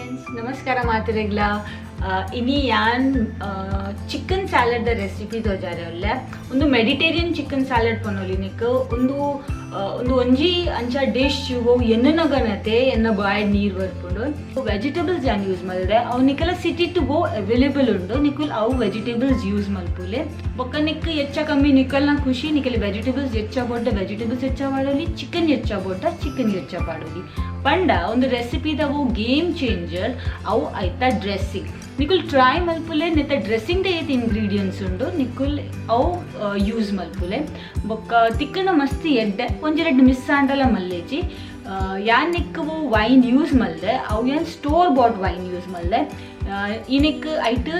Friends ನಮಸ್ಕಾರ ಮಾತಿರೆಗ್ಲ ಇನಿ ಯಾನ್ ಚಿಕನ್ ಸ್ಯಾಲಡ್ ರೆಸಿಪಿ ತೋಜಾರೆ ಒಳ್ಳೆ ಒಂದು ಮೆಡಿಟೇರಿಯನ್ ಚಿಕನ್ ಸ್ಯಾಲಡ್ ಪನೋಲಿನಿಕ್ ಒಂದು ಒಂದು ಒಂಜಿ ಅಂಚ ಡಿಶ್ ಹೋ ಎನ್ನಗನತೆ ಎನ್ನ ಬಾಯ್ ನೀರು ಬರ್ಪುಂಡು ವೆಜಿಟೇಬಲ್ಸ್ ಯಾನ್ ಯೂಸ್ ಮಾಡಿದೆ ಅವು ನಿಕ್ಕೆಲ್ಲ ಸಿಟಿ ಟು ಗೋ ಅವೈಲೇಬಲ್ ಉಂಡು ನಿಕ್ಕಲ್ ಅವು ವೆಜಿಟೇಬಲ್ಸ್ ಯೂಸ್ ಮಲ್ಪುಲೆ ಬೊಕ್ಕ ನಿಕ್ ಹೆಚ್ಚ ಕಮ್ಮಿ ನಿಕ್ಕಲ್ನ ಖುಷಿ ನಿಕ್ಕಲ್ಲಿ ವೆಜಿಟೇಬಲ್ಸ್ ಹೆಚ್ಚ ಬೋಟ ವೆಜಿಟೇಬಲ್ಸ್ ಹೆಚ್ಚ ಪಾಡೋಲಿ ಚಿಕನ್ ಹೆಚ್ಚ ಬೋಟ ಚಿಕನ್ ಹೆಚ್ಚ ಪಾಡೋಲಿ ಪಂಡ ಒಂದು ರೆಸಿಪಿದವು ಗೇಮ್ ಚೇಂಜರ್ ಅವು ಆಯ್ತಾ ಡ್ರೆಸ್ಸಿಂಗ್ ನಿಕುಲ್ ಟ್ರೈ ಮಲ್ಪುಲೆ ನೆತ್ತ ಡ್ರೆಸ್ಸಿಂಗ್ ಡೇ ಏತ್ ಇಂಗ್ರೀಡಿಯೆಂಟ್ಸ್ ಉಂಡು ನಿಕುಲ್ ಅವು ಯೂಸ್ ಮಲ್ಪುಲೆ ಬೊಕ್ಕ ತಿಕ್ಕನ ಮಸ್ತ್ ಎಡ್ಡೆ ಒಂಜೆರಡು ಮಿಸ್ ಆಂಡಲ ಮಲ್ಲೇಜಿ ಯಾನ್ ನಿಕ್ಕವು ವೈನ್ ಯೂಸ್ ಮಲ್ದೆ ಅವು ಏನು ಸ್ಟೋರ್ ಬಾಟ್ ವೈನ್ ಯೂಸ್ ಮಲ್ದೆ ಇನಿಕ್ ಐಟ್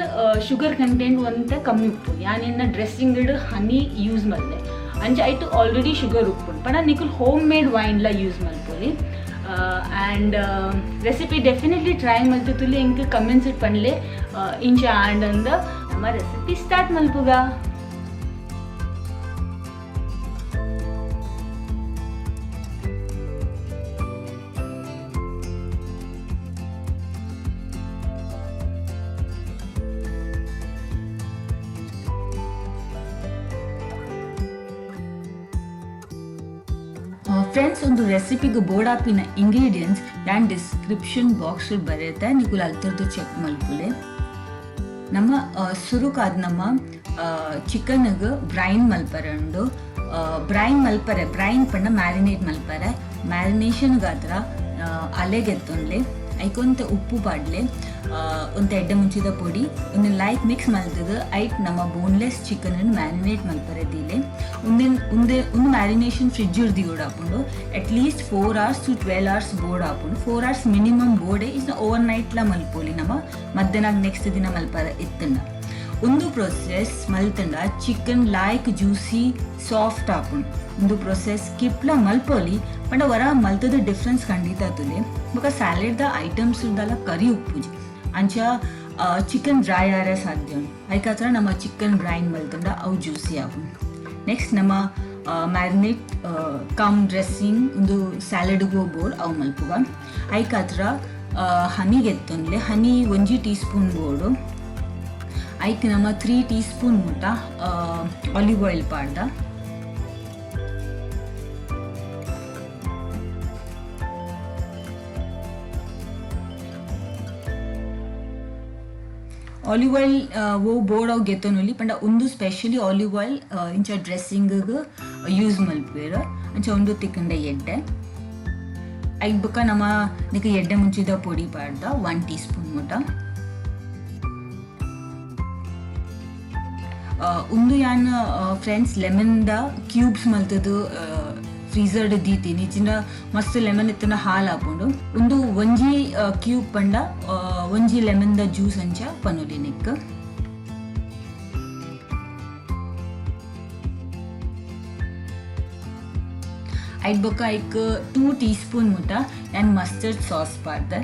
ಶುಗರ್ ಕಂಟೆಂಟ್ ಒಂತ ಕಮ್ಮಿ ಉಪ್ಪು ಯಾನಿನ್ನ ಡ್ರೆಸ್ಸಿಂಗ್ ಹನಿ ಯೂಸ್ ಮಲ್ದೆ ಅಂಚ ಐಟ್ ಆಲ್ರೆಡಿ ಶುಗರ್ ಉಪ್ಪು ಪಂಡ ನಿಕುಲ್ ಹೋಮ್ ಮೇಡ್ ವೈನ್ಲ ಯೂಸ್ ಮಲ್ಪೊಲಿ and recipe definitely try maltutuli inke comments it panle incha and anda nama recipe start malpuga. Friends ಒಂದು ರೆಸಿಪಿಗೆ ಬೋರ್ಡ್ ಆಪಿನ ಇಂಗ್ರೀಡಿಯೆಂಟ್ಸ್ ಯಾನ್ ಡಿಸ್ಕ್ರಿಪ್ಷನ್ ಬಾಕ್ಸ್ ಬರುತ್ತೆ ನೀವು ಅಲ್ತರದ್ದು ಚೆಕ್ ಮಲ್ಪುಲೆ ನಮ್ಮ ಸುರುಕಾದ ನಮ್ಮ ಚಿಕನ್ಗೆ ಬ್ರೈನ್ ಮಲ್ಪರೆ ಉಂಡು ಬ್ರೈನ್ ಮಲ್ಪರೆ ಬ್ರೈನ್ ಪಂಡ ಮ್ಯಾರಿನೇಟ್ ಮಲ್ಪರೆ ಮ್ಯಾರಿನೇಷನ್ಗಾದ್ರ ಅಲೆಗೆತ್ತೊಂಡ್ಲೆ ಐಕೊಂತ ಉಪ್ಪು ಪಾಡ್ಲೆ ಒಂದು ಎಡ್ಡೆ ಮುಂಚಿದ ಪೊಡಿ ಒಂದು ಲೈಕ್ ಮಿಕ್ಸ್ ಮಲ್ತದ ಐಟ್ ನಮ್ಮ ಬೋನ್ಲೆಸ್ ಚಿಕನ್ ಮ್ಯಾರಿನೇಟ್ ಮಲ್ಪರೆ ದಿಲೆ ಒಂದು ಮ್ಯಾರಿನೇಷನ್ ಫ್ರಿಡ್ಜ್ ಇರ್ದಿ ಕೂಡ ಹಾಕೊಂಡು ಅಟ್ಲೀಸ್ಟ್ 4 hours to 12 hours ಬೋರ್ಡ್ ಹಾಕೊಂಡು 4 hours ಮಿನಿಮಮ್ ಬೋರ್ಡೆ ಇಸ್ ಓವರ್ ನೈಟ್ಲ ಮಲ್ಪೋಲಿ ನಮ್ಮ ಮಧ್ಯಾಹ್ನ ನೆಕ್ಸ್ಟ್ ದಿನ ಮಲ್ಪರೆ ಇತ್ತಂಡ ಒಂದು ಪ್ರೊಸೆಸ್ ಮಲ್ತಂಡ ಚಿಕನ್ ಲೈಕ್ ಜ್ಯೂಸಿ ಸಾಫ್ಟ್ ಹಾಕೊಂಡು ಒಂದು ಪ್ರೊಸೆಸ್ ಕಿಪ್ಲ ಮಲ್ಪೋಲಿ ಪಂಡ ವರ ಮಲ್ತದ ಡಿಫ್ರೆನ್ಸ್ ಖಂಡಿತ ಆತದೆ ಬೊಕ ಸ್ಯಾಲೆಡ್ದ ಐಟಮ್ಸ್ ಇರ್ದಲ್ಲ ಕರಿ ಉಪ್ಪುಜಿ ಅಂಚ ಚಿಕನ್ ಡ್ರೈ ಆರೆ ಸಾಧ್ಯ ಐಕಾತ್ರ ನಮ್ಮ ಚಿಕನ್ ಬ್ರೈನ್ ಮಲ್ತಂಡ ಅವು ಜ್ಯೂಸಿ ಆಪು ನೆಕ್ಸ್ಟ್ ನಮ್ಮ ಮ್ಯಾರಿನೇಟ್ ಕಮ್ ಡ್ರೆಸ್ಸಿಂಗ್ ಒಂದು ಸ್ಯಾಲಡ್ಗೂ ಬೋರ್ಡ್ ಅವು ಮಲ್ಪುಗ ಐಕಾತ್ರ ಹನಿಗೆ ಎತ್ತೊಂದ್ಲೆ ಹನಿ 1 ಟೀಸ್ಪೂನ್ ಬೋರ್ಡು ಐಕ್ ನಮ್ಮ 3 ಟೀಸ್ಪೂನ್ ಮುಟ್ಟ ಆಲಿವ್ ಆಯಿಲ್ ಪಾಡ್ದ ಆಲಿವ್ ಆಯಿಲ್ ಓ ಬೋರ್ಡ್ ಅವು ಗೆತ್ತೊನೊಲಿ ಪಂಡ ಒಂದು ಸ್ಪೆಷಲಿ ಆಲಿವ್ ಆಯಿಲ್ ಇಂಚ ಡ್ರೆಸ್ಸಿಂಗಿಗೆ ಯೂಸ್ ಮಲ್ಪೇರ ಅಂಚ ಒಂದು ತಿಕ್ಕಂಡ ಎಡ್ಡೆ ಐಕ್ ಬೊಕ್ಕ ನಮ್ಮ ನಿಕ ಎಡ್ಡೆ ಮುಂಚಿದ ಪೊಡಿ ಪಾಡ್ದ 1 ಟೀಸ್ಪೂನ್ ಮುಟ ಒಂದು ಯಾನ್ ಫ್ರೆಂಡ್ಸ್ ಲೆಮನ್ದ ಕ್ಯೂಬ್ಸ್ ಮಲ್ತದು ಫ್ರೀಸರ್ಡ್ ದೀತೀನಿ ಇಚ್ಚಿನ ಮಸ್ತ್ ಲೆಮನ್ ಇತ್ತನ ಹಾಲು ಹಾಕೊಂಡು ಒಂದು ಒಂಜಿ ಕ್ಯೂಬ್ ಪಂಡ ಒಂಜಿ ಲೆಮನ್ದ ಜ್ಯೂಸ್ ಅಂಚ ಪನೋಲಿ ನಿಕ್ ಐಟ್ ಬೊಕ್ಕ ಐಕ್ 2 ಟೀಸ್ಪೂನ್ ಮುಟ ಆ್ಯಂಡ್ ಮಸ್ಟರ್ಡ್ ಸಾಸ್ ಪಾಡ್ದೆ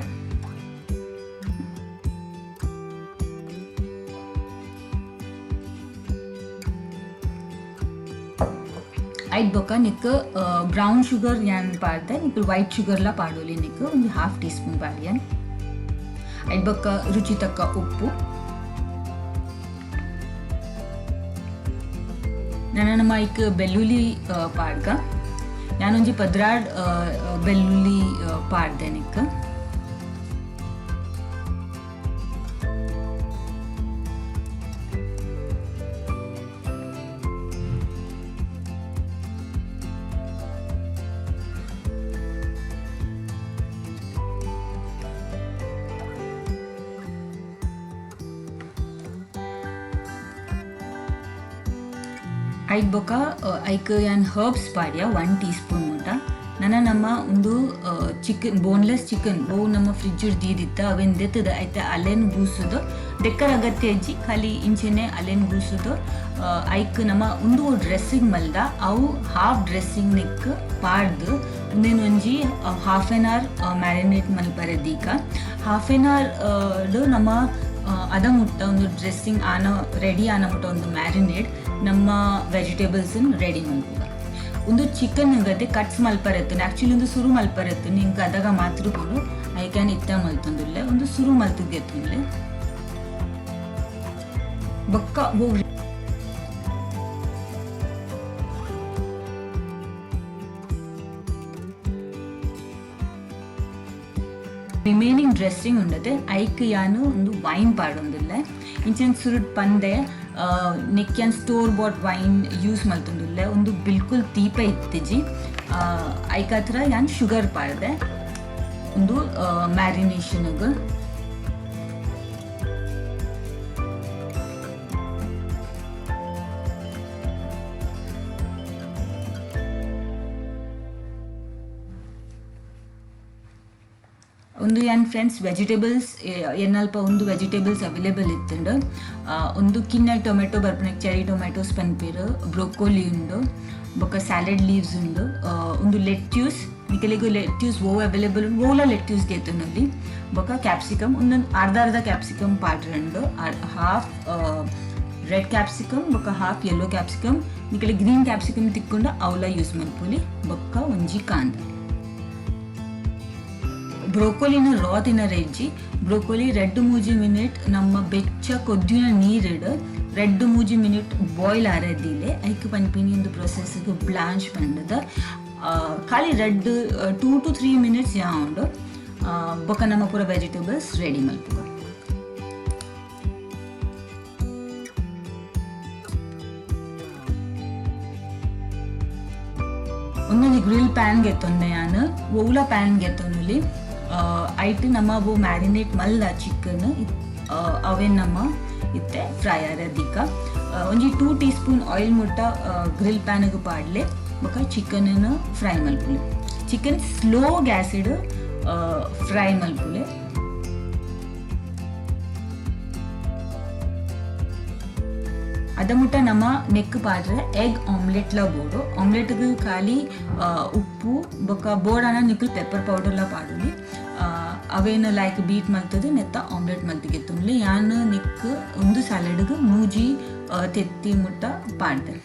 ಐಟ್ ಬೊಕ್ಕ ನಿಕ್ ಬ್ರೌನ್ ಶುಗರ್ ಯಾನ್ ಪಾಡ್ದೆ ನಿಕ್ ವೈಟ್ ಶುಗರ್ಲ ಪಾಡೋಲಿ ನಿಕ್ ಒಂದು 1/2 ಟೀಸ್ಪೂನ್ ಪಾಡ್ಯನ್ ಐಟ್ ಬೊಕ್ಕ ರುಚಿ ತಕ್ಕ ಉಪ್ಪು ನಮ್ಮ ಐಕ್ ಬೆಳ್ಳುಳ್ಳಿ ಪಾಡ್ಗ ನಾನೊಂಜಿ 16 ಬೆಳ್ಳುಳ್ಳಿ ಪಾಡ್ದೆ ನಿಕ್ ಐಕ್ ಬೊಕ್ಕ ಐಕ್ ಯಾನ್ ಹರ್ಬ್ಸ್ ಪಾಡ್ಯ 1 ಟೀಸ್ಪೂನ್ ಮುಟ ನಮ್ಮ ಒಂದು ಚಿಕನ್ ಬೋನ್ಲೆಸ್ ಚಿಕನ್ ಅವು ನಮ್ಮ ಫ್ರಿಡ್ಜ್ ದೀದಿತ್ತ ಅವೆಂದೆತ್ತದ ಐತೆ ಅಲೆನ್ ಗೂಸುದು ಡೆಕ್ಕರ್ ಅಗತ್ಯ ಇಜ್ಜಿ ಖಾಲಿ ಇಂಚೆನೆ ಅಲೆನ್ ಗೂಸುದು ಐಕ್ ನಮ್ಮ ಒಂದು ಡ್ರೆಸ್ಸಿಂಗ್ ಮಲ್ದ ಅವು ಹಾಫ್ ಡ್ರೆಸ್ಸಿಂಗ್ ನಿಕ್ ಪಾಡ್ದು ಒಂದೇನು ಒಂಜಿ ಹಾಫ್ ಆನ್ ಅವರ್ ಮ್ಯಾರಿನೇಟ್ ಮಲ್ಪರೆ ದೀಕ ಹಾಫ್ ಆನ್ ಅವರ್ ನಮ್ಮ ಅದ ಮುಟ್ಟ ಒಂದು ಡ್ರೆಸ್ಸಿಂಗ್ ಆನ ರೆಡಿ ಆನ ಮುಟ್ಟ ಒಂದು ಮ್ಯಾರಿನೇಟ್ ನಮ್ಮ ವೆಜಿಟೇಬಲ್ಸ್ ರೆಡಿ ಮಲ್ಪುಗ ಒಂದು ಚಿಕನ್ ಗತೆ ಕಟ್ಸ್ ಮಲ್ಪರತ್ತು ಆ್ಯಕ್ಚುಲಿ ಒಂದು ಸುರು ಮಲ್ಪರತ್ತು ನಿಂಗೆ ಅದಾಗ ಮಾತ್ರ ಕೂಡ ಐ ಕ್ಯಾನ್ ಇತ್ತ ಮಲ್ತೊಂದುಲ್ಲೆ ಒಂದು ಸುರು ಮಲ್ತುಗೆತ್ತುಂಡ್ಲೆ ಬೊಕ್ಕ वो ರಿಮೈನಿಂಗ್ ಡ್ರೆಸ್ಸಿಂಗ್ ಉಂಡದೆ ಐಕ್ ಯಾನು ಒಂದು ವೈನ್ ಪಾಡೊಂದುಲ್ಲ ಇಂಚಿನ ಸುರುಟ್ ಪಂದೆ ನೆಕ್ಯಾನ್ ಸ್ಟೋರ್ ಬಾಟ್ ವೈನ್ ಯೂಸ್ ಮಲ್ತೊಂದುಲ್ಲ ಒಂದು ಬಿಲ್ಕುಲ್ ತೀಪ ಇತ್ತಿಜಿ ಐಕ್ ಹತ್ರ ಯಾನ್ ಶುಗರ್ ಪಾಡ್ದೆ ಒಂದು ಮ್ಯಾರಿನೇಷನ್ಗೆ ಒಂದು ಯಾನ್ ಫ್ರೆಂಡ್ಸ್ ವೆಜಿಟೇಬಲ್ಸ್ ಎನ್ನಲ್ಪ ಒಂದು ವೆಜಿಟೇಬಲ್ಸ್ ಅವೈಲೇಬಲ್ ಇತ್ತುಂಡು ಒಂದು ಕಿನ್ನ ಟೊಮೆಟೊ ಬರ್ಪಣಕ್ಕೆ ಚೆರಿ ಟೊಮೆಟೋಸ್ ಪನ್ಪೇರು ಬ್ರೊಕೋಲಿ ಉಂಡು ಬೊಕ್ಕ ಸ್ಯಾಲಡ್ ಲೀವ್ಸ್ ಉಂಡು ಒಂದು ಲೆಟ್ಯೂಸ್ ನಿಕಲಿಗೂ ಲೆಟ್ಯೂಸ್ ಓ ಅವೈಲೇಬಲ್ ಉಂಡು ಓಲ ಲೆಟ್ಯೂಸ್ ಗೆತ್ತುನಲ್ಲಿ ಬೊಕ್ಕ ಕ್ಯಾಪ್ಸಿಕಮ್ ಒಂದೊಂದು ಅರ್ಧ ಕ್ಯಾಪ್ಸಿಕಮ್ ಪಾಡ್ರಂಡು ಹಾಫ್ ರೆಡ್ ಕ್ಯಾಪ್ಸಿಕಮ್ ಬೊಕ್ಕ ಹಾಫ್ ಯೆಲ್ಲೋ ಕ್ಯಾಪ್ಸಿಕಮ್ ನಿಕಲಿ ಗ್ರೀನ್ ಕ್ಯಾಪ್ಸಿಕಮ್ ತಿಕ್ಕೊಂಡು ಅವಲ ಯೂಸ್ ಮಲ್ಪೊಲಿ ಬೊಕ್ಕ ಒಂಜಿ ಕಾಂದ ಬ್ರೋಕೋಲಿನ ರಾ ತಿನ್ನರೆ ಇಜ್ಜಿ ಬ್ರೋಕೋಲಿ 2-3 ಮಿನಿಟ್ ನಮ್ಮ ಬೆಚ್ಚ ಕೊದ್ದಿನ ನೀರಿಡು 2-3 ಮಿನಿಟ್ ಬಾಯ್ಲ್ ಆರದಿಲೆ ಐಕ್ ಪನ್ಪಿನಿ ಒಂದು ಪ್ರೊಸೆಸ್ಗೆ ಬ್ಲಾಂಚ್ ಪಂಡದ ಖಾಲಿ 2 to 3 ಮಿನಿಟ್ಸ್ ಯಾವುದು ಬೊಕ್ಕ ನಮ್ಮ ಪೂರ ವೆಜಿಟೇಬಲ್ಸ್ ರೆಡಿ ಮಲ್ಪುವ ಒಂದೊಂದು ಗ್ರಿಲ್ ಪ್ಯಾನ್ ಗೆತ್ತೊಂದೆ ನಾನು ಓಲ ಪ್ಯಾನ್ ಗೆತ್ತೊಂದುಲಿ ಐಟ್ ನಮ್ಮ ಅವು ಮ್ಯಾರಿನೇಟ್ ಮಲ್ಲ ಚಿಕನ್ ಅವೇನು ನಮ್ಮ ಇತ್ತೆ ಫ್ರೈ ಆರದಿಕ್ಕ ಒಂಜಿ 2 ಟೀಸ್ಪೂನ್ ಆಯಿಲ್ ಮುಟ್ಟ ಗ್ರಿಲ್ ಪ್ಯಾನ್ಗೆ ಪಾಡ್ಲೆ ಬೊಕ್ಕ ಚಿಕನನ್ನು ಫ್ರೈ ಮಲ್ಪುಲೆ ಚಿಕನ್ ಸ್ಲೋ ಗ್ಯಾಸಿಡ್ ಫ್ರೈ ಮಲ್ಪುಲೆ ಅದ ಮುಟ್ಟ ನಮ್ಮ ನೆಕ್ ಪಾಡ್ರೆ ಎಗ್ ಆಮ್ಲೆಟ್ಲ ಬೋಡು ಆಮ್ಲೆಟ್ಗೆ ಖಾಲಿ ಉಪ್ಪು ಬೊಕ್ಕ ಬೋಡಾನ ನಿಕ್ಕಲು ಪೆಪ್ಪರ್ ಪೌಡರ್ಲ ಪಾಡುಲಿ ಅವೇನು ಲೈಕ್ ಬೀಟ್ ಮಲ್ತದೆ ನೆತ್ತ ಆಮ್ಲೆಟ್ ಮಲ್ತಿಗೆ ತುಂಬಲಿ ಯಾನ್ ನೆಕ್ ಒಂದು ಸ್ಯಾಲಡ್ಗೆ ಮೂಜಿ ತೆತ್ತಿ ಮುಟ್ಟ ಪಾಡ್ದೆ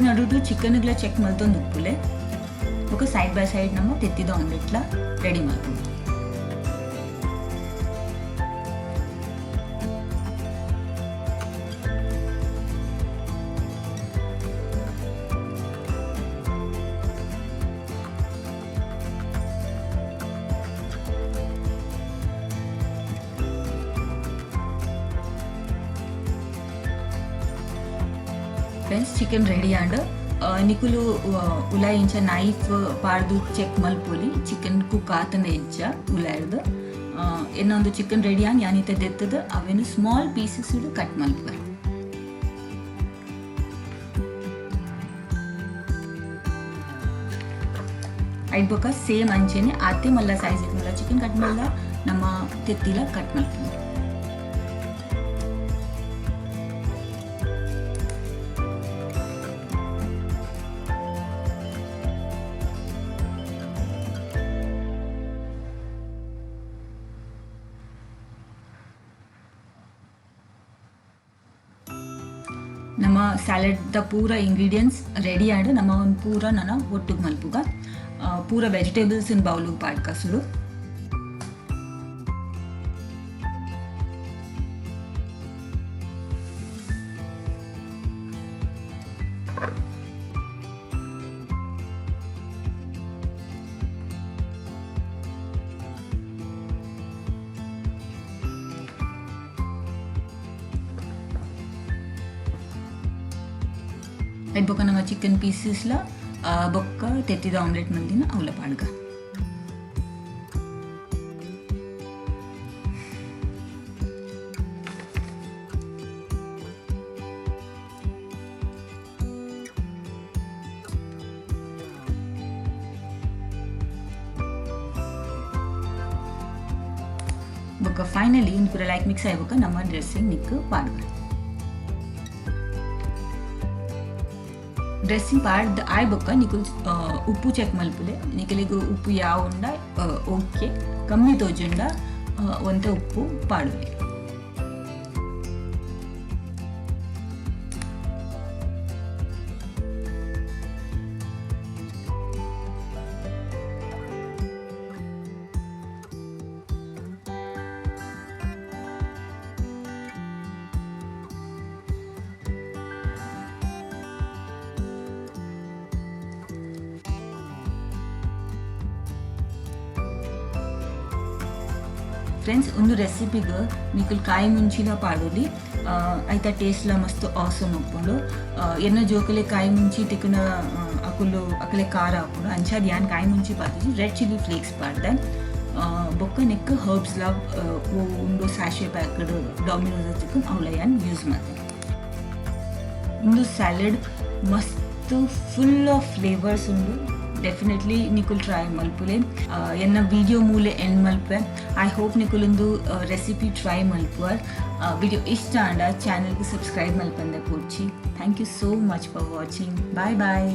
ನಡು ಚಿಕನ್ಗಳ ಚೆಕ್ ಮಲ್ತೊಂದು ಉಪ್ಪುಲೆ ಬೊಕ್ಕ ಸೈಡ್ ಬೈ ಸೈಡ್ ನಮ್ಮ ತೆತ್ತಿದ ಆಮ್ಲೆಟ್ಲ ರೆಡಿ ಮಾಡ್ಬೋದು ಫ್ರೆಂಡ್ಸ್ ಚಿಕನ್ ರೆಡಿ ಆಂಡ್ ನಿಕುಲು ಉಲಾಯಿ ಇಂಚ ನೈಫ್ ಪಾಡ್ದು ಚೆಕ್ ಮಲ್ಪೊಲಿ ಚಿಕನ್ ಕುಕ್ ಆತನ ಇಂಚ ಉಲಾಯ್ದು ಇನ್ನೊಂದು ಚಿಕನ್ ರೆಡಿ ಆನ್ ಯಾನಿತ ದೆತ್ತದ ಅವೇನು ಸ್ಮಾಲ್ ಪೀಸಸ್ ಇಡು ಕಟ್ ಮಲ್ಪುವೆ ಐಟ್ ಬೊಕ್ಕ ಸೇಮ್ ಅಂಚೆನೆ ಆತೆ ಮಲ್ಲ ಸೈಜ್ ಮಲ್ಲ ಚಿಕನ್ ಕಟ್ ಮಲ್ಲ ನಮ್ಮ ತೆತ್ತಿಲ ಕಟ್ ಮಲ್ಪುವೆ ನಮ್ಮ ಸ್ಯಾಲಡ್ದ ಪೂರ ಇಂಗ್ರೀಡಿಯೆಂಟ್ಸ್ ರೆಡಿ ಆಡು ನಮ್ಮ ಒಂದು ಪೂರ ನಾನು ಒಟ್ಟಿಗೆ ಮಲ್ಪುಗ ಪೂರ ವೆಜಿಟೇಬಲ್ಸ್ ಇನ್ ಬೌಲಿಗೆ ಪಾಡ್ಕಸುಡು ಐಟ್ ಬೊಕ್ಕ ನಮ್ಮ ಚಿಕನ್ ಪೀಸಸ್ಲ ಬೊಕ್ಕ ತೆತ್ತಿದ ಆಮ್ಲೆಟ್ ಮಂದಿನ ಅವಲ ಪಾಡ್ಗ ಬೊಕ್ಕ ಫೈನಲಿ ಒಂದು ಪೂರ ಲೈಕ್ ಮಿಕ್ಸ್ ಆಯ್ಬೊಕ್ಕ ನಮ್ಮ ಡ್ರೆಸ್ಸಿಂಗ್ ನಿಕ್ ಪಾಡ್ಗ ಡ್ರೆಸ್ಸಿಂಗ್ ಪಾಡ್ದ ಆಯ್ಬೊಕ್ಕ ನಿಕುಲ್ ಉಪ್ಪು ಚೆಕ್ ಮಲ್ಪುಲೆ ನಿಕಲಿಗೆ ಉಪ್ಪು ಯಾವ ಉಂಡ ಓಕೆ ಕಮ್ಮಿ ತೋಜುಂಡ ಒಂತೆ ಉಪ್ಪು ಪಾಡುವೆ ಫ್ರೆಂಡ್ಸ್ ಒಂದು ರೆಸಿಪಿಗೆ ನಿಕುಲ್ ಕಾಯಿ ಮುಂಚಿನ ಪಾಡೋಲಿ ಐತ ಟೇಸ್ಟ್ಲ ಮಸ್ತ್ ಆಸಮ್ ಹಾಕ್ಕೊಂಡು ಎನ್ನ ಜೋಕಲೆ ಕಾಯಿ ಮುಂಚಿ ತಿಕ್ಕನ ಅಕಲೆ ಖಾರ ಹಾಕೊಂಡು ಅಂಚಾದ ಯಾನ್ ಕಾಯಿ ಮುಂಚಿ ಪಾತಿಸಿ ರೆಡ್ ಚಿಲ್ಲಿ ಫ್ಲೇಕ್ಸ್ ಪಾಡ್ದೆ ಬೊಕ್ಕ ನೆಕ್ ಹರ್ಬ್ಸ್ ಲಾವ್ ಒಂದು ಸ್ಯಾಶೆ ಪ್ಯಾಕೆಡ್ ಡಾಮಿನೋಸ್ ಚಿಕನ್ ಅವಳ ಯಾನ್ ಯೂಸ್ ಮಾಡ್ತೀನಿ. ಒಂದು ಸ್ಯಾಲಡ್ ಮಸ್ತ್ ಫುಲ್ ಆಫ್ ಫ್ಲೇವರ್ಸ್ ಉಂಡು. ಡೆಫಿನೆಟ್ಲಿ ನಿಕುಲ್ ಟ್ರೈ ಮಲ್ಪುಲೆ ಎನ್ನ ವಿಡಿಯೋ ಮೂಲೆ ಎಂಡ್ ಮಲ್ಪೆ. ಐ ಹೋಪ್ ನಿಕುಲೊಂದು ರೆಸಿಪಿ ಟ್ರೈ ಮಲ್ಪುವರ್. ವಿಡಿಯೋ ಇಷ್ಟ ಆಂಡ ಚಾನಲ್ಗೆ ಸಬ್ಸ್ಕ್ರೈಬ್ ಮಲ್ಪಂದೆ ಪೋಚಿ. Thank you so much for watching. Bye bye.